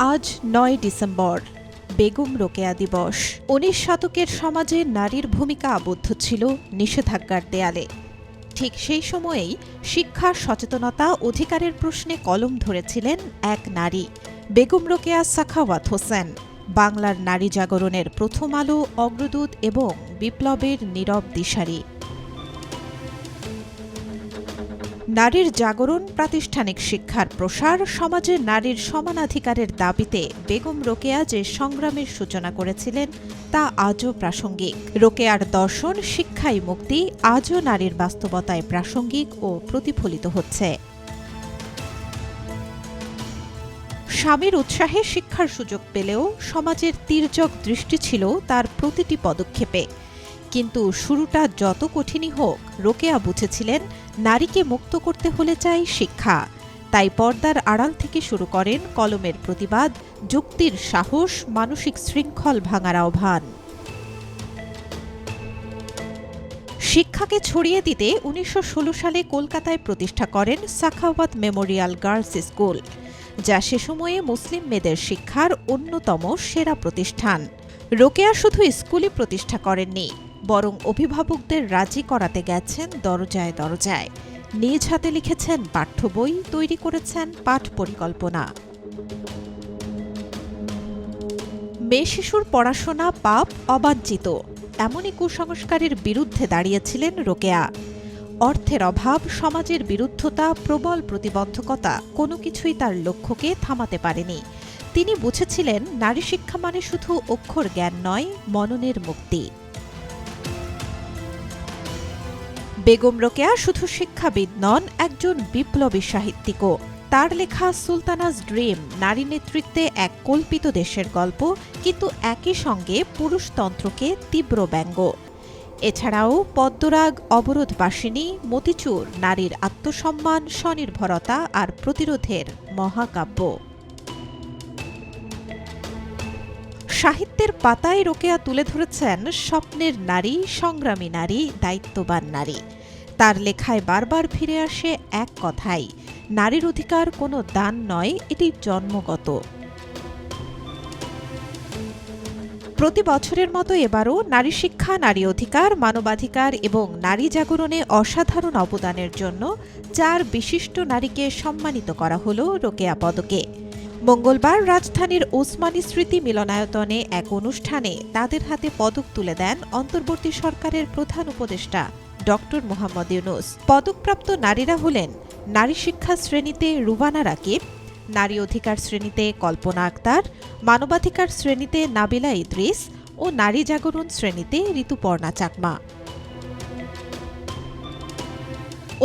আজ ৯ ডিসেম্বর বেগম রোকেয়া দিবস। ১৯ শতকের সমাজে নারীর ভূমিকা আবদ্ধ ছিল নিষেধাজ্ঞার দেয়ালে। ঠিক সেই সময়েই শিক্ষা, সচেতনতা, অধিকারের প্রশ্নে কলম ধরেছিলেন এক নারী, বেগম রোকেয়া সাখাওয়াত হোসেন। বাংলার নারী জাগরণের প্রথম আলো, অগ্রদূত এবং বিপ্লবের নীরব দিশারি। নারীর জাগরণ, প্রাতিষ্ঠানিক শিক্ষার প্রসার, সমাজে নারীর সমানাধিকারের দাবিতে বেগম রোকেয়া যে সংগ্রামের সূচনা করেছিলেন তা আজও প্রাসঙ্গিক। রোকেয়ার দর্শন, শিক্ষাই মুক্তি, আজও নারীর বাস্তবতায় প্রাসঙ্গিক ও প্রতিফলিত হচ্ছে। স্বামীর উৎসাহে শিক্ষার সুযোগ পেলেও সমাজের তির্যক দৃষ্টি ছিল তার প্রতিটি পদক্ষেপে। কিন্তু শুরুটা যত কঠিনই হোক, রোকেয়া বুঝেছিলেন নারীকে মুক্ত করতে হলে চাই শিক্ষা। তাই পর্দার আড়াল থেকে শুরু করেন কলমের প্রতিবাদ, যুক্তির সাহস, মানসিক শৃঙ্খল ভাঙার আহ্বান। শিক্ষাকে ছড়িয়ে দিতে ১৯১৬ সালে কলকাতায় প্রতিষ্ঠা করেন সাখাওয়াত মেমোরিয়াল গার্লস স্কুল, যা সে সময়ে মুসলিম মেয়েদের শিক্ষার অন্যতম সেরা প্রতিষ্ঠান। রোকেয়া শুধু স্কুলই প্রতিষ্ঠা করেননি, বরং অভিভাবকদের রাজি করাতে গেছেন দরজায় দরজায়। নিজ হাতে লিখেছেন পাঠ্য বই, তৈরি করেছেন পাঠ পরিকল্পনা। মেয়ে শিশুর পড়াশোনা পাপ, অবাঞ্ছিত এমনই কুসংস্কারের বিরুদ্ধে দাঁড়িয়েছিলেন রোকেয়া। অর্থের অভাব, সমাজের বিরুদ্ধতা, প্রবল প্রতিবন্ধকতা কোনো কিছুই তার লক্ষ্যকে থামাতে পারেনি। তিনি বুঝেছিলেন নারী শিক্ষা মানে শুধু অক্ষর জ্ঞান নয়, মননের মুক্তি। বেগম রোকেয়া শুধু শিক্ষাবিদ নন, একজন বিপ্লবী সাহিত্যিকও। তার লেখা সুলতানাস ড্রিম নারী নেতৃত্বে এক কল্পিত দেশের গল্প, কিন্তু একই সঙ্গে পুরুষতন্ত্রকে তীব্র ব্যঙ্গ। এছাড়াও পদ্মরাগ, অবরোধবাসিনী, মতিচুর নারীর আত্মসম্মান, স্বনির্ভরতা আর প্রতিরোধের মহাকাব্য। সাহিত্যের পাতায় রোকেয়া তুলে ধরেছেন স্বপ্নের নারী, সংগ্রামী নারী, দায়িত্ববান নারী। তার লেখায় বারবার ফিরে আসে এক কথাই, নারীর অধিকার কোনো দান নয়, এটি জন্মগত। প্রতি বছরের মতো এবারও নারী শিক্ষা, নারী অধিকার, মানবাধিকার এবং নারী জাগরণে অসাধারণ অবদানের জন্য ৪ বিশিষ্ট নারীকে সম্মানিত করা হল রোকেয়া পদকে। মঙ্গলবার রাজধানীর ওসমানী স্মৃতি মিলনায়তনে এক অনুষ্ঠানে তাদের হাতে পদক তুলে দেন অন্তর্বর্তী সরকারের প্রধান উপদেষ্টা ডক্টর মোহাম্মদ ইউনূস। পদকপ্রাপ্ত নারীরা হলেন নারী শিক্ষা শ্রেণীতে রুবানা রাকিব, নারী অধিকার শ্রেণীতে কল্পনা আক্তার, মানবাধিকার শ্রেণীতে নাবিলা ইদ্রিস ও নারী জাগরণ শ্রেণীতে ঋতুপর্ণা চাকমা।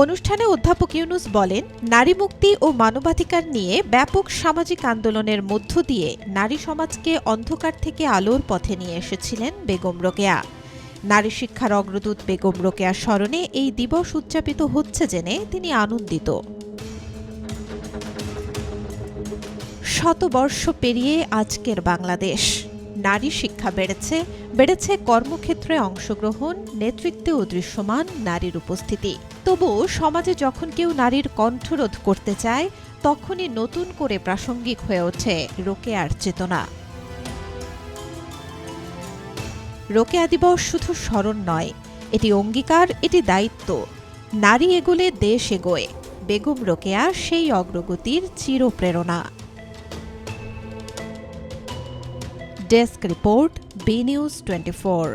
অনুষ্ঠানে অধ্যাপক ইউনূস বলেন, নারী মুক্তি ও মানবাধিকার নিয়ে ব্যাপক সামাজিক আন্দোলনের মধ্য দিয়ে নারী সমাজকে অন্ধকার থেকে আলোর পথে নিয়ে এসেছিলেন বেগম রোকেয়া। নারী শিক্ষার অগ্রদূত বেগম রোকেয়ার স্মরণে এই দিবস উদযাপিত হচ্ছে জেনে তিনি আনন্দিত। শতবর্ষ পেরিয়ে আজকের বাংলাদেশ। নারী শিক্ষা বেড়েছে কর্মক্ষেত্রে অংশগ্রহণ, নেতৃত্বে ও দৃশ্যমান নারীর উপস্থিতি। তবুও সমাজে যখন কেউ নারীর কণ্ঠরোধ করতে চায়, তখনই নতুন করে প্রাসঙ্গিক হয়ে ওঠে রোকেয়ার চেতনা। রোকেয়া দিবস শুধু স্মরণ নয়, এটি অঙ্গীকার, এটি দায়িত্ব। নারী এগোলে দেশ এগোয়। বেগম রোকেয়া সেই অগ্রগতির চিরপ্রেরণা। Desk report, B news 24।